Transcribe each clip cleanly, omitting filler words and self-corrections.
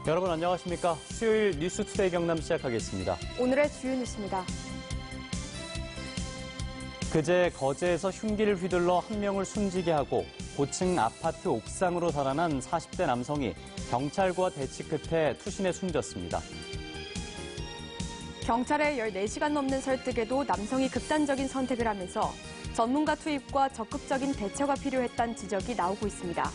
여러분 안녕하십니까? 수요일 뉴스투데이 경남 시작하겠습니다. 오늘의 주요 뉴스입니다. 그제 거제에서 흉기를 휘둘러 한 명을 숨지게 하고 고층 아파트 옥상으로 달아난 40대 남성이 경찰과 대치 끝에 투신해 숨졌습니다. 경찰의 14시간 넘는 설득에도 남성이 극단적인 선택을 하면서 전문가 투입과 적극적인 대처가 필요했다는 지적이 나오고 있습니다.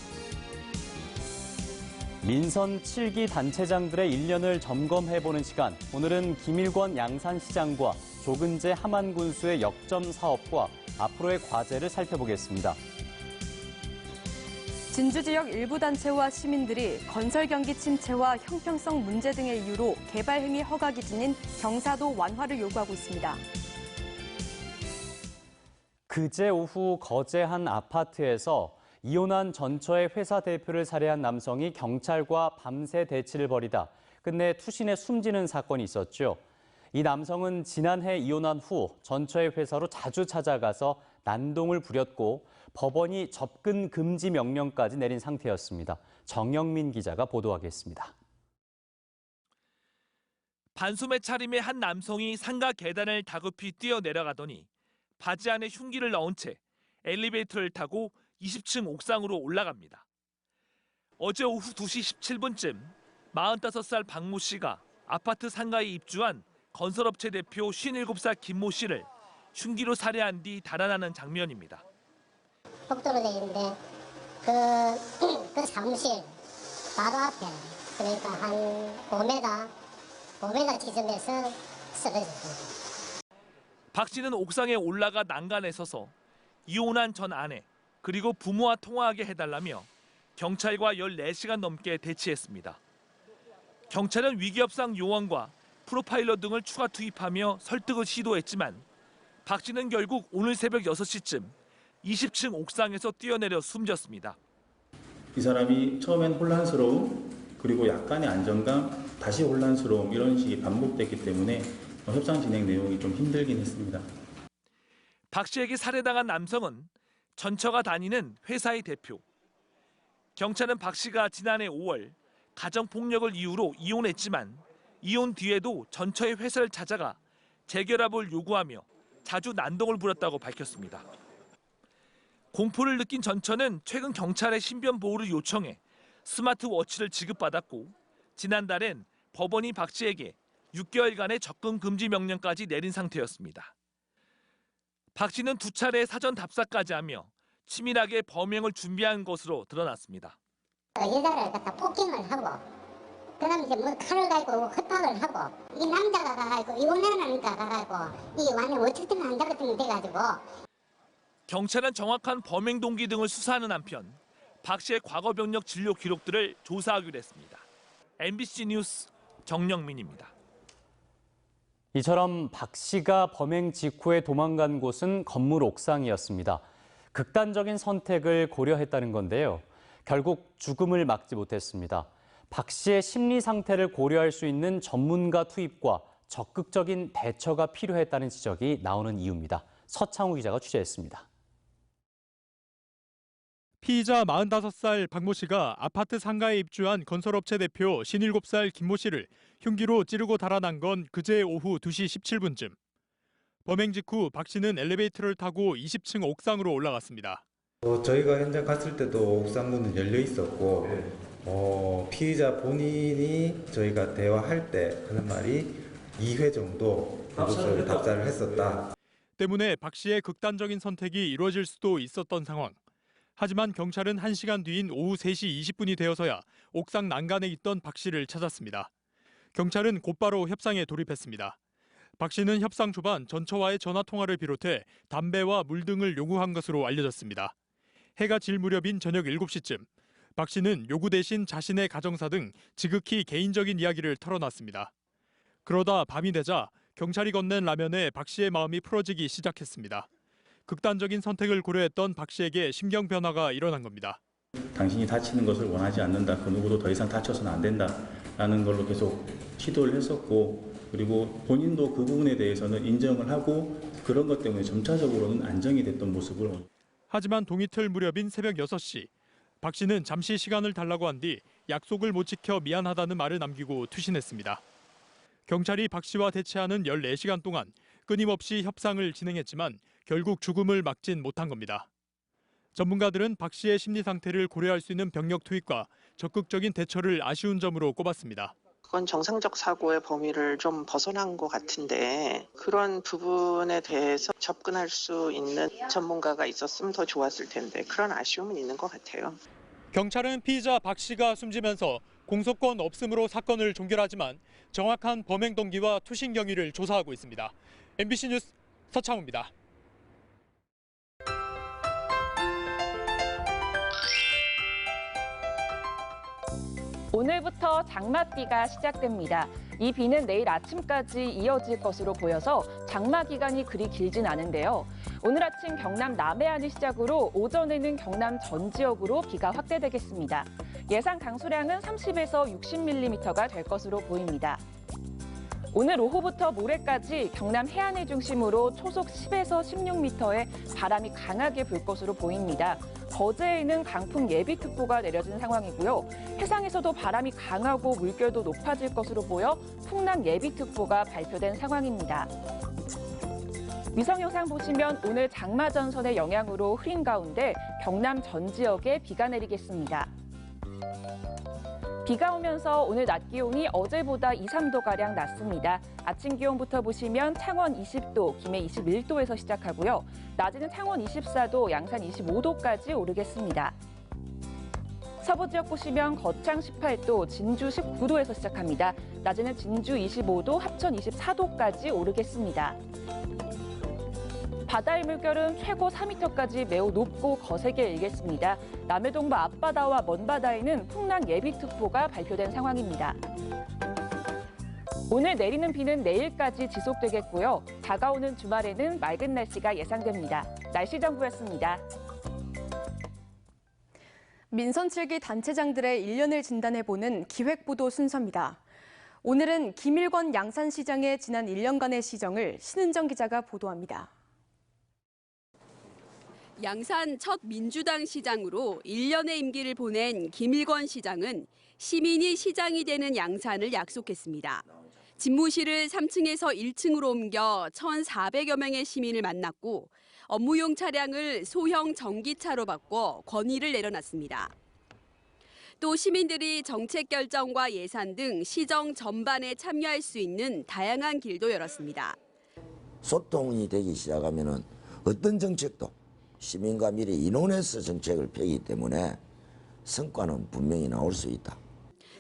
민선 7기 단체장들의 1년을 점검해보는 시간. 오늘은 김일권 양산시장과 조근재 함안군수의 역점 사업과 앞으로의 과제를 살펴보겠습니다. 진주 지역 일부 단체와 시민들이 건설 경기 침체와 형평성 문제 등의 이유로 개발 행위 허가 기준인 경사도 완화를 요구하고 있습니다. 그제 오후 거제 한 아파트에서 이혼한 전처의 회사 대표를 살해한 남성이 경찰과 밤새 대치를 벌이다 끝내 투신해 숨지는 사건이 있었죠. 이 남성은 지난해 이혼한 후 전처의 회사로 자주 찾아가서 난동을 부렸고 법원이 접근 금지 명령까지 내린 상태였습니다. 정영민 기자가 보도하겠습니다. 반소매 차림의 한 남성이 상가 계단을 다급히 뛰어내려가더니 바지 안에 흉기를 넣은 채 엘리베이터를 타고 20층 옥상으로 올라갑니다. 어제 오후 2시 17분쯤 45살 박모 씨가 아파트 상가에 입주한 건설업체 대표 57살 김모 씨를 흉기로 살해한 뒤 달아나는 장면입니다. 복도로 되어 있는데 그 사무실 바로 앞에 그러니까 한 5m 지점에서 쓰러졌습니다. 박 씨는 옥상에 올라가 난간에 서서 이혼한 전 아내 그리고 부모와 통화하게 해달라며 경찰과 14시간 넘게 대치했습니다. 경찰은 위기협상 요원과 프로파일러 등을 추가 투입하며 설득을 시도했지만 박 씨는 결국 오늘 새벽 6시쯤 20층 옥상에서 뛰어내려 숨졌습니다. 이 사람이 처음엔 혼란스러움, 그리고 약간의 안정감, 다시 혼란스러움 이런 식이 반복됐기 때문에 협상 진행 내용이 좀 힘들긴 했습니다. 박 씨에게 살해당한 남성은 전처가 다니는 회사의 대표. 경찰은 박 씨가 지난해 5월 가정폭력을 이유로 이혼했지만 이혼 뒤에도 전처의 회사를 찾아가 재결합을 요구하며 자주 난동을 부렸다고 밝혔습니다. 공포를 느낀 전처는 최근 경찰의 신변 보호를 요청해 스마트워치를 지급받았고 지난달엔 법원이 박 씨에게 6개월간의 접근 금지 명령까지 내린 상태였습니다. 박 씨는 2차례 사전 답사까지 하며 치밀하게 범행을 준비한 것으로 드러났습니다. 여자를 갖다 폭행을 하고 그다음에 이제 뭐 칼을 가지고 협박을 하고 이 남자가 가가지고 이혼하니까 가가지고 이게 완전 어쨌든 안 잡았던 돼가지고 경찰은 정확한 범행 동기 등을 수사하는 한편 박 씨의 과거 병력 진료 기록들을 조사하기로 했습니다. MBC 뉴스 정영민입니다. 이처럼 박 씨가 범행 직후에 도망간 곳은 건물 옥상이었습니다. 극단적인 선택을 고려했다는 건데요. 결국 죽음을 막지 못했습니다. 박 씨의 심리 상태를 고려할 수 있는 전문가 투입과 적극적인 대처가 필요했다는 지적이 나오는 이유입니다. 서창우 기자가 취재했습니다. 피의자 45살 박모 씨가 아파트 상가에 입주한 건설업체 대표 57살 김모 씨를 흉기로 찌르고 달아난 건 그제 오후 2시 17분쯤. 범행 직후 박 씨는 엘리베이터를 타고 20층 옥상으로 올라갔습니다. 저희가 현장 갔을 때도 옥상 문은 열려 있었고 피의자 본인이 저희가 대화할 때 하는 말이 2회 정도 답사를 했었다. 때문에 박 씨의 극단적인 선택이 이루어질 수도 있었던 상황. 하지만 경찰은 1시간 뒤인 오후 3시 20분이 되어서야 옥상 난간에 있던 박 씨를 찾았습니다. 경찰은 곧바로 협상에 돌입했습니다. 박 씨는 협상 초반 전처와의 전화통화를 비롯해 담배와 물 등을 요구한 것으로 알려졌습니다. 해가 질 무렵인 저녁 7시쯤 박 씨는 요구 대신 자신의 가정사 등 지극히 개인적인 이야기를 털어놨습니다. 그러다 밤이 되자 경찰이 건넨 라면에 박 씨의 마음이 풀어지기 시작했습니다. 극단적인 선택을 고려했던 박 씨에게 심경 변화가 일어난 겁니다. 당신이 다치는 것을 원하지 않는다. 그 누구도 더 이상 다쳐서는 안 된다라는 걸로 계속 시도를 했었고 그리고 본인도 그 부분에 대해서는 인정을 하고 그런 것 때문에 점차적으로는 안정이 됐던 모습을. 하지만 동이틀 무렵인 새벽 6시 박 씨는 잠시 시간을 달라고 한 뒤 약속을 못 지켜 미안하다는 말을 남기고 투신했습니다. 경찰이 박 씨와 대치하는 14시간 동안 끊임없이 협상을 진행했지만 결국 죽음을 막진 못한 겁니다. 전문가들은 박 씨의 심리 상태를 고려할 수 있는 병력 투입과 적극적인 대처를 아쉬운 점으로 꼽았습니다. 그건 정상적 사고의 범위를 좀 벗어난 것 같은데 그런 부분에 대해서 접근할 수 있는 전문가가 있었으면 더 좋았을 텐데 그런 아쉬움은 있는 것 같아요. 경찰은 피의자 박 씨가 숨지면서 공소권 없음으로 사건을 종결하지만 정확한 범행 동기와 투신 경위를 조사하고 있습니다. MBC 뉴스 서창우입니다. 오늘부터 장맛비가 시작됩니다. 이 비는 내일 아침까지 이어질 것으로 보여서 장마 기간이 그리 길진 않은데요. 오늘 아침 경남 남해안을 시작으로 오전에는 경남 전 지역으로 비가 확대되겠습니다. 예상 강수량은 30에서 60mm가 될 것으로 보입니다. 오늘 오후부터 모레까지 경남 해안을 중심으로 초속 10에서 16m의 바람이 강하게 불 것으로 보입니다. 거제에는 강풍 예비특보가 내려진 상황이고요. 해상에서도 바람이 강하고 물결도 높아질 것으로 보여 풍랑 예비특보가 발표된 상황입니다. 위성 영상 보시면 오늘 장마 전선의 영향으로 흐린 가운데 경남 전 지역에 비가 내리겠습니다. 비가 오면서 오늘 낮 기온이 어제보다 2, 3도가량 낮습니다. 아침 기온부터 보시면 창원 20도, 김해 21도에서 시작하고요. 낮에는 창원 24도, 양산 25도까지 오르겠습니다. 서부 지역 보시면 거창 18도, 진주 19도에서 시작합니다. 낮에는 진주 25도, 합천 24도까지 오르겠습니다. 바다의 물결은 최고 4m까지 매우 높고 거세게 일겠습니다. 남해동부 앞바다와 먼바다에는 풍랑 예비특보가 발표된 상황입니다. 오늘 내리는 비는 내일까지 지속되겠고요. 다가오는 주말에는 맑은 날씨가 예상됩니다. 날씨 정보였습니다. 민선 7기 단체장들의 1년을 진단해보는 기획보도 순서입니다. 오늘은 김일권 양산시장의 지난 1년간의 시정을 신은정 기자가 보도합니다. 양산 첫 민주당 시장으로 1년의 임기를 보낸 김일권 시장은 시민이 시장이 되는 양산을 약속했습니다. 집무실을 3층에서 1층으로 옮겨 1,400여 명의 시민을 만났고 업무용 차량을 소형 전기차로 바꿔 건의를 내려놨습니다. 또 시민들이 정책 결정과 예산 등 시정 전반에 참여할 수 있는 다양한 길도 열었습니다. 소통이 되기 시작하면 어떤 정책도 시민과 미리 의논해서 정책을 펴기 때문에 성과는 분명히 나올 수 있다.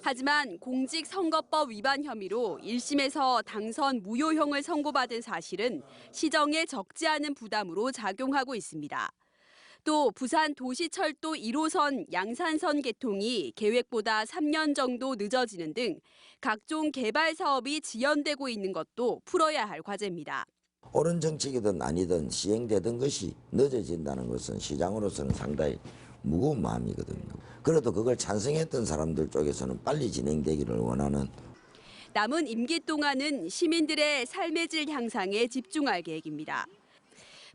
하지만 공직선거법 위반 혐의로 1심에서 당선 무효형을 선고받은 사실은 시정에 적지 않은 부담으로 작용하고 있습니다. 또 부산 도시철도 1호선 양산선 개통이 계획보다 3년 정도 늦어지는 등 각종 개발 사업이 지연되고 있는 것도 풀어야 할 과제입니다. 옳은 정책이든 아니든 시행되던 것이 늦어진다는 것은 시장으로서는 상당히 무거운 마음이거든요. 그래도 그걸 찬성했던 사람들 쪽에서는 빨리 진행되기를 원하는. 남은 임기 동안은 시민들의 삶의 질 향상에 집중할 계획입니다.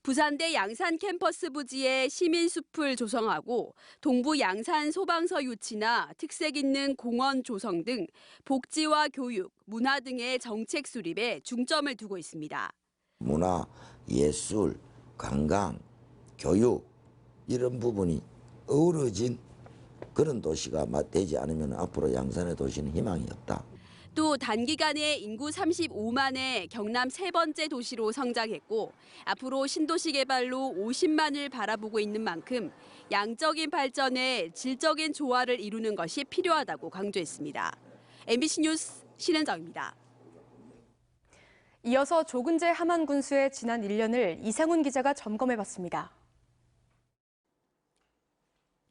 부산대 양산 캠퍼스 부지에 시민숲을 조성하고 동부 양산 소방서 유치나 특색 있는 공원 조성 등 복지와 교육, 문화 등의 정책 수립에 중점을 두고 있습니다. 문화, 예술, 관광, 교육 이런 부분이 어우러진 그런 도시가 되지 않으면 앞으로 양산의 도시는 희망이 없다. 또 단기간에 인구 35만의 경남 세 번째 도시로 성장했고 앞으로 신도시 개발로 50만을 바라보고 있는 만큼 양적인 발전에 질적인 조화를 이루는 것이 필요하다고 강조했습니다. MBC 뉴스 신은정입니다. 이어서 조근재 함안군수의 지난 1년을 이상훈 기자가 점검해봤습니다.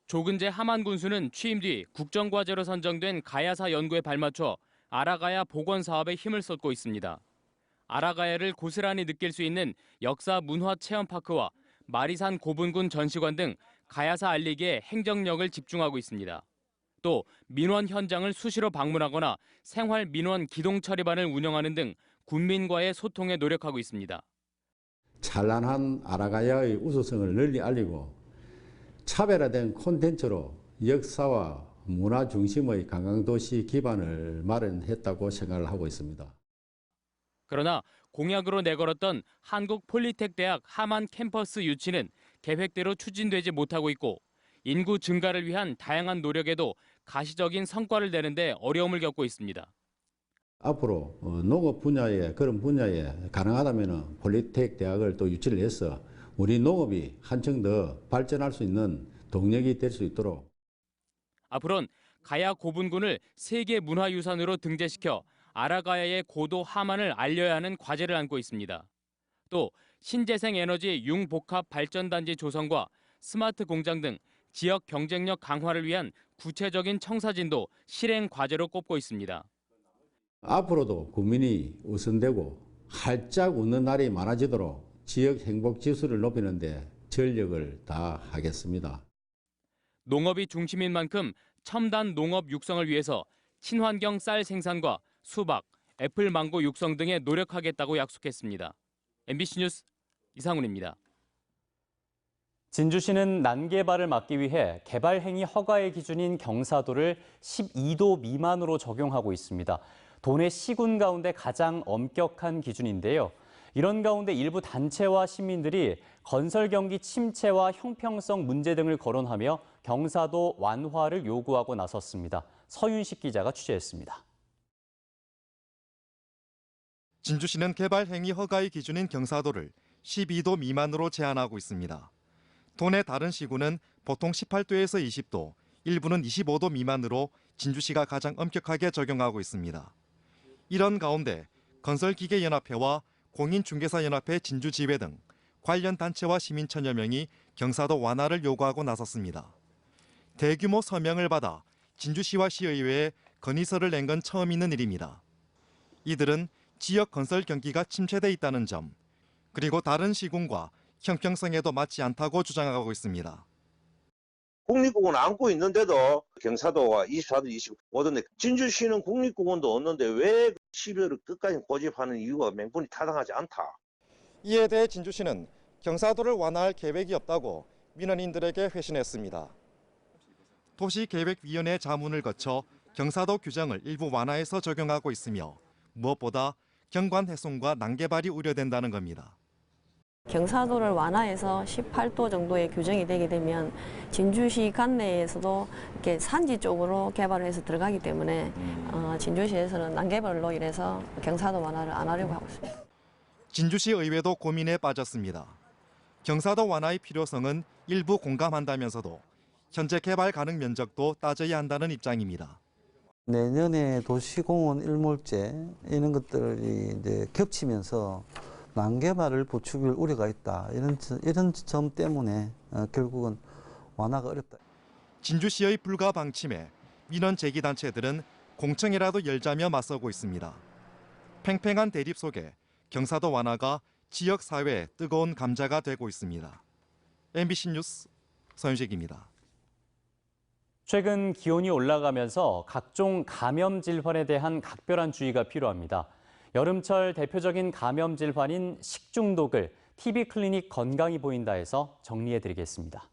조근재 함안군수는 취임 뒤 국정과제로 선정된 가야사 연구에 발맞춰 아라가야 복원 사업에 힘을 쏟고 있습니다. 아라가야를 고스란히 느낄 수 있는 역사 문화 체험파크와 마리산 고분군 전시관 등 가야사 알리기에 행정력을 집중하고 있습니다. 또 민원 현장을 수시로 방문하거나 생활 민원 기동 처리반을 운영하는 등 군민과의 소통에 노력하고 있습니다. 찬란한 아라가야의 우수성을 널리 알리고 차별화된 콘텐츠로 역사와 문화 중심의 관광도시 기반을 마련했다고 생각을 하고 있습니다. 그러나 공약으로 내걸었던 한국폴리텍대학 하만 캠퍼스 유치는 계획대로 추진되지 못하고 있고 인구 증가를 위한 다양한 노력에도 가시적인 성과를 내는데 어려움을 겪고 있습니다. 앞으로 농업 분야에 그런 분야에 가능하다면 폴리텍 대학을 또 유치를 해서 우리 농업이 한층 더 발전할 수 있는 동력이 될 수 있도록 앞으로는 가야 고분군을 세계 문화유산으로 등재시켜 아라가야의 고도 하만을 알려야 하는 과제를 안고 있습니다. 또 신재생 에너지 융복합 발전단지 조성과 스마트 공장 등 지역 경쟁력 강화를 위한 구체적인 청사진도 실행 과제로 꼽고 있습니다. 앞으로도 국민이 우선되고 활짝 웃는 날이 많아지도록 지역 행복 지수를 높이는 데 전력을 다하겠습니다. 농업이 중심인 만큼 첨단 농업 육성을 위해서 친환경 쌀 생산과 수박, 애플 망고 육성 등에 노력하겠다고 약속했습니다. MBC 뉴스 이상훈입니다. 진주시는 난개발을 막기 위해 개발 행위 허가의 기준인 경사도를 12도 미만으로 적용하고 있습니다. 도내 시군 가운데 가장 엄격한 기준인데요. 이런 가운데 일부 단체와 시민들이 건설 경기 침체와 형평성 문제 등을 거론하며 경사도 완화를 요구하고 나섰습니다. 서윤식 기자가 취재했습니다. 진주시는 개발 행위 허가의 기준인 경사도를 12도 미만으로 제한하고 있습니다. 도내 다른 시군은 보통 18도에서 20도, 일부는 25도 미만으로 진주시가 가장 엄격하게 적용하고 있습니다. 이런 가운데 건설기계연합회와 공인중개사연합회 진주지회 등 관련 단체와 시민 천여 명이 경사도 완화를 요구하고 나섰습니다. 대규모 서명을 받아 진주시와 시의회에 건의서를 낸 건 처음 있는 일입니다. 이들은 지역 건설 경기가 침체돼 있다는 점, 그리고 다른 시군과 형평성에도 맞지 않다고 주장하고 있습니다. 국립공원 안고 있는데도 경사도가 24도, 25도인데 진주시는 국립공원도 없는데 왜 시비를 끝까지 고집하는 이유가 명분이 타당하지 않다. 이에 대해 진주시는 경사도를 완화할 계획이 없다고 민원인들에게 회신했습니다. 도시계획위원회 자문을 거쳐 경사도 규정을 일부 완화해서 적용하고 있으며 무엇보다 경관 훼손과 난개발이 우려된다는 겁니다. 경사도를 완화해서 18도 정도의 규정이 되게 되면 진주시 관내에서도 이렇게 산지 쪽으로 개발을 해서 들어가기 때문에 진주시에서는 난개발로 인해서 경사도 완화를 안 하려고 하고 있습니다. 진주시 의회도 고민에 빠졌습니다. 경사도 완화의 필요성은 일부 공감한다면서도 현재 개발 가능 면적도 따져야 한다는 입장입니다. 내년에 도시공원 일몰제 이런 것들이 이제 겹치면서 난개발을 부추길 우려가 있다. 이런 점 때문에 결국은 완화가 어렵다. 진주시의 불가 방침에 민원 제기 단체들은 공청회라도 열자며 맞서고 있습니다. 팽팽한 대립 속에 경사도 완화가 지역 사회에 뜨거운 감자가 되고 있습니다. MBC 뉴스 서윤식입니다. 최근 기온이 올라가면서 각종 감염 질환에 대한 각별한 주의가 필요합니다. 여름철 대표적인 감염 질환인 식중독을 TV클리닉 건강이 보인다에서 정리해드리겠습니다.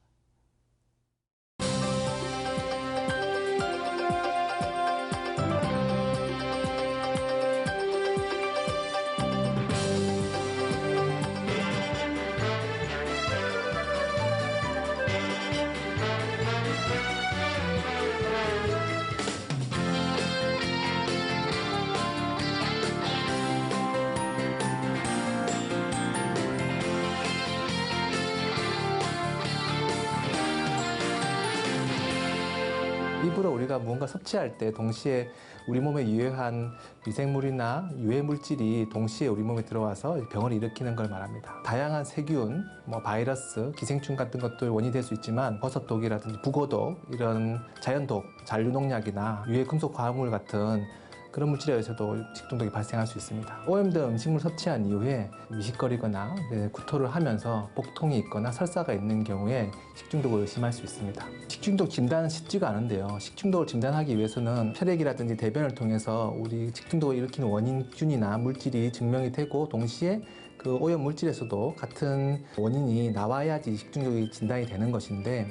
일부러 우리가 무언가 섭취할 때 동시에 우리 몸에 유해한 미생물이나 유해 물질이 동시에 우리 몸에 들어와서 병을 일으키는 걸 말합니다. 다양한 세균, 바이러스, 기생충 같은 것도 원인이 될 수 있지만 버섯독이라든지 북어독, 이런 자연독, 잔류농약이나 유해 금속 화합물 같은 그런 물질에 의해서도 식중독이 발생할 수 있습니다. 오염된 음식물 섭취한 이후에 미식거리거나 구토를 하면서 복통이 있거나 설사가 있는 경우에 식중독을 의심할 수 있습니다. 식중독 진단은 쉽지가 않은데요. 식중독을 진단하기 위해서는 혈액이라든지 대변을 통해서 우리 식중독을 일으키는 원인균이나 물질이 증명이 되고 동시에 그 그 오염 물질에서도 같은 원인이 나와야지 식중독이 진단이 되는 것인데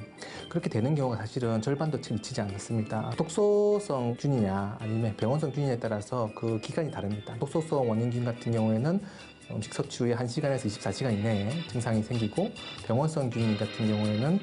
그렇게 되는 경우가 사실은 절반도 채 미치지 않습니다. 독소성균이냐 아니면 병원성 균이냐에 따라서 그 기간이 다릅니다. 독소성 원인균 같은 경우에는 음식 섭취 후에 1시간에서 24시간 이내에 증상이 생기고 병원성 균 같은 경우에는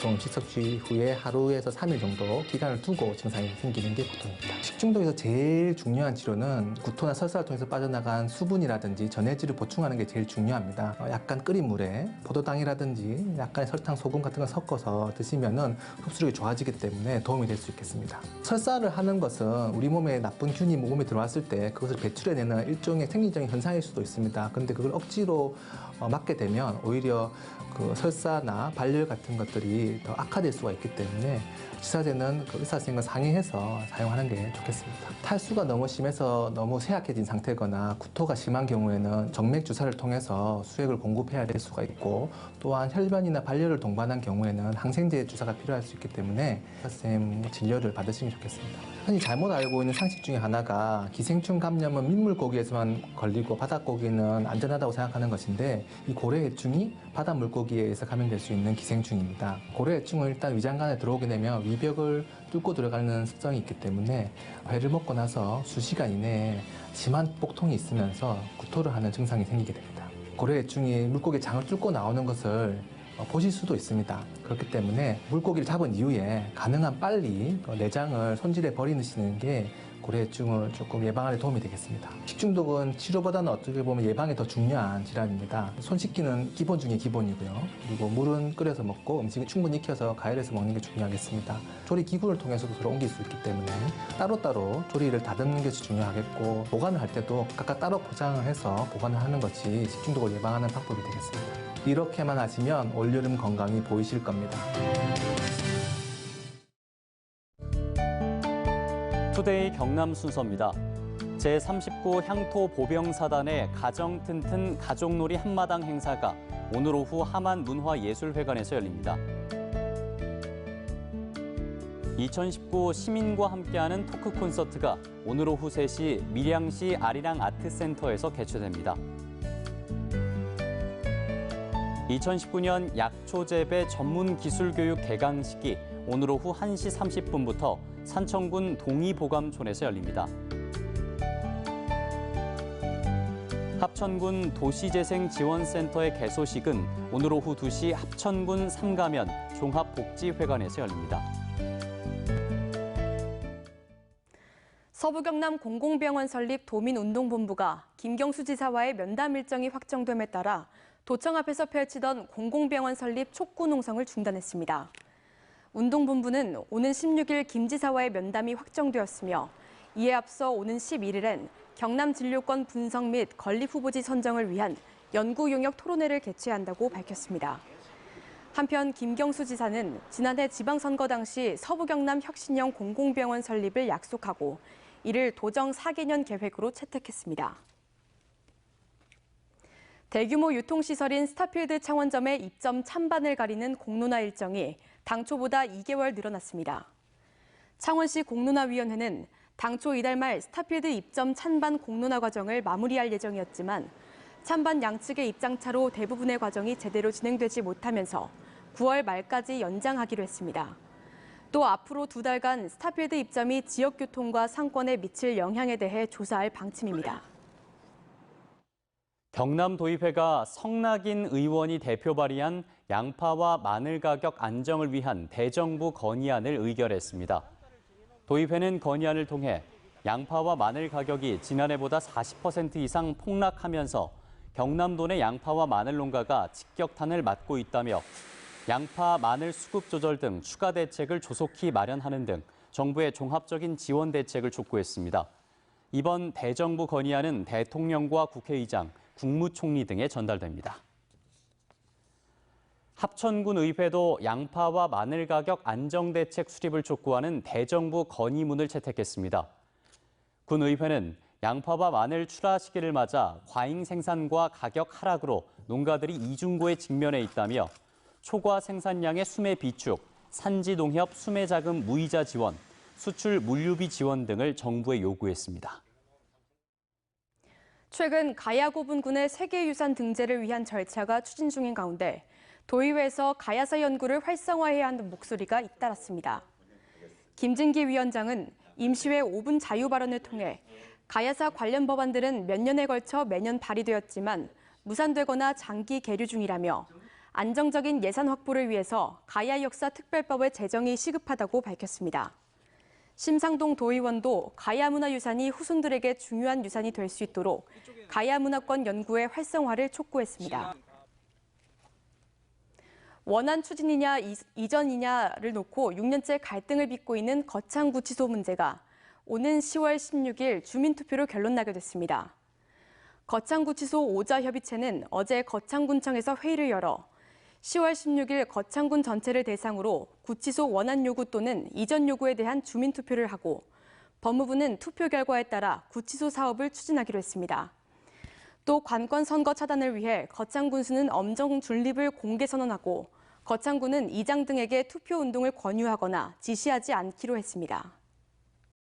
음식 섭취 후에 하루에서 3일 정도 기간을 두고 증상이 생기는 게 보통입니다. 식중독에서 제일 중요한 치료는 구토나 설사를 통해서 빠져나간 수분이라든지 전해질을 보충하는 게 제일 중요합니다. 약간 끓인 물에 포도당이라든지 약간의 설탕, 소금 같은 걸 섞어서 드시면은 흡수력이 좋아지기 때문에 도움이 될 수 있겠습니다. 설사를 하는 것은 우리 몸에 나쁜 균이 몸에 들어왔을 때 그것을 배출해내는 일종의 생리적인 현상일 수도 있습니다. 근데 그걸 억지로 막게 되면 오히려 그 설사나 발열 같은 것들이 더 악화될 수가 있기 때문에 주사제는 그 의사 선생님과 상의해서 사용하는 게 좋겠습니다. 탈수가 너무 심해서 너무 쇠약해진 상태거나 구토가 심한 경우에는 정맥 주사를 통해서 수액을 공급해야 될 수가 있고 또한 혈변이나 발열을 동반한 경우에는 항생제 주사가 필요할 수 있기 때문에 의사 선생님 진료를 받으시면 좋겠습니다. 흔히 잘못 알고 있는 상식 중에 하나가 기생충 감염은 민물고기에서만 걸리고 바닷고기는 안전하다고 생각하는 것인데 이 고래해충이 바닷물고기에 의해서 감염될 수 있는 기생충입니다. 고래해충은 일단 위장관에 들어오게 되면 위벽을 뚫고 들어가는 습성이 있기 때문에 회를 먹고 나서 수시간 이내에 심한 복통이 있으면서 구토를 하는 증상이 생기게 됩니다. 고래해충이 물고기 장을 뚫고 나오는 것을 보실 수도 있습니다. 그렇기 때문에 물고기를 잡은 이후에 가능한 빨리 내장을 손질해 버리시는 게 고래해충을 조금 예방하는 데 도움이 되겠습니다. 식중독은 치료보다는 어떻게 보면 예방이 더 중요한 질환입니다. 손 씻기는 기본 중에 기본이고요. 그리고 물은 끓여서 먹고 음식을 충분히 익혀서 가열해서 먹는 게 중요하겠습니다. 조리 기구를 통해서도 서로 옮길 수 있기 때문에 따로따로 조리를 다듬는 것이 중요하겠고 보관을 할 때도 각각 따로 포장을 해서 보관을 하는 것이 식중독을 예방하는 방법이 되겠습니다. 이렇게만 하시면 올여름 건강이 보이실 겁니다. 투데이 경남 순서입니다. 제39 향토 보병사단의 가정 튼튼 가족놀이 한마당 행사가 오늘 오후 하만 문화예술회관에서 열립니다. 2019 시민과 함께하는 토크 콘서트가 오늘 오후 3시 밀양시 아리랑 아트센터에서 개최됩니다. 2019년 약초 재배 전문 기술 교육 개강식이 오늘 오후 1시 30분부터 산청군 동이보감촌에서 열립니다. 합천군 도시재생지원센터의 개소식은 오늘 오후 2시 합천군 삼가면 종합복지회관에서 열립니다. 서부경남 공공병원 설립 도민운동본부가 김경수 지사와의 면담 일정이 확정됨에 따라 도청 앞에서 펼치던 공공병원 설립 촉구 농성을 중단했습니다. 운동본부는 오는 16일 김 지사와의 면담이 확정되었으며 이에 앞서 오는 11일엔 경남 진료권 분석 및 건립 후보지 선정을 위한 연구 용역 토론회를 개최한다고 밝혔습니다. 한편 김경수 지사는 지난해 지방선거 당시 서부경남 혁신형 공공병원 설립을 약속하고 이를 도정 4개년 계획으로 채택했습니다. 대규모 유통시설인 스타필드 창원점의 입점 찬반을 가리는 공론화 일정이 당초보다 2개월 늘어났습니다. 창원시 공론화위원회는 당초 이달 말 스타필드 입점 찬반 공론화 과정을 마무리할 예정이었지만 찬반 양측의 입장차로 대부분의 과정이 제대로 진행되지 못하면서 9월 말까지 연장하기로 했습니다. 또 앞으로 2달간 스타필드 입점이 지역교통과 상권에 미칠 영향에 대해 조사할 방침입니다. 경남도의회가 성낙인 의원이 대표 발의한 양파와 마늘 가격 안정을 위한 대정부 건의안을 의결했습니다. 도의회는 건의안을 통해 양파와 마늘 가격이 지난해보다 40% 이상 폭락하면서 경남도 내 양파와 마늘 농가가 직격탄을 맞고 있다며 양파, 마늘 수급 조절 등 추가 대책을 조속히 마련하는 등 정부의 종합적인 지원 대책을 촉구했습니다. 이번 대정부 건의안은 대통령과 국회의장, 국무총리 등에 전달됩니다. 합천군 의회도 양파와 마늘 가격 안정대책 수립을 촉구하는 대정부 건의문을 채택했습니다. 군 의회는 양파와 마늘 출하 시기를 맞아 과잉 생산과 가격 하락으로 농가들이 이중고에 직면해 있다며 초과 생산량의 수매 비축, 산지 농협 수매 자금 무이자 지원, 수출 물류비 지원 등을 정부에 요구했습니다. 최근 가야고분군의 세계유산 등재를 위한 절차가 추진 중인 가운데 도의회에서 가야사 연구를 활성화해야 한다는 목소리가 잇따랐습니다. 김진기 위원장은 임시회 5분 자유 발언을 통해 가야사 관련 법안들은 몇 년에 걸쳐 매년 발의되었지만 무산되거나 장기 계류 중이라며 안정적인 예산 확보를 위해서 가야 역사 특별법의 제정이 시급하다고 밝혔습니다. 심상동 도의원도 가야 문화유산이 후손들에게 중요한 유산이 될 수 있도록 가야 문화권 연구의 활성화를 촉구했습니다. 원안 추진이냐 이전이냐를 놓고 6년째 갈등을 빚고 있는 거창구치소 문제가 오는 10월 16일 주민투표로 결론나게 됐습니다. 거창구치소 오자협의체는 어제 거창군청에서 회의를 열어 10월 16일 거창군 전체를 대상으로 구치소 원안 요구 또는 이전 요구에 대한 주민투표를 하고 법무부는 투표 결과에 따라 구치소 사업을 추진하기로 했습니다. 또 관권 선거 차단을 위해 거창군수는 엄정 중립을 공개 선언하고 거창군은 이장 등에게 투표 운동을 권유하거나 지시하지 않기로 했습니다.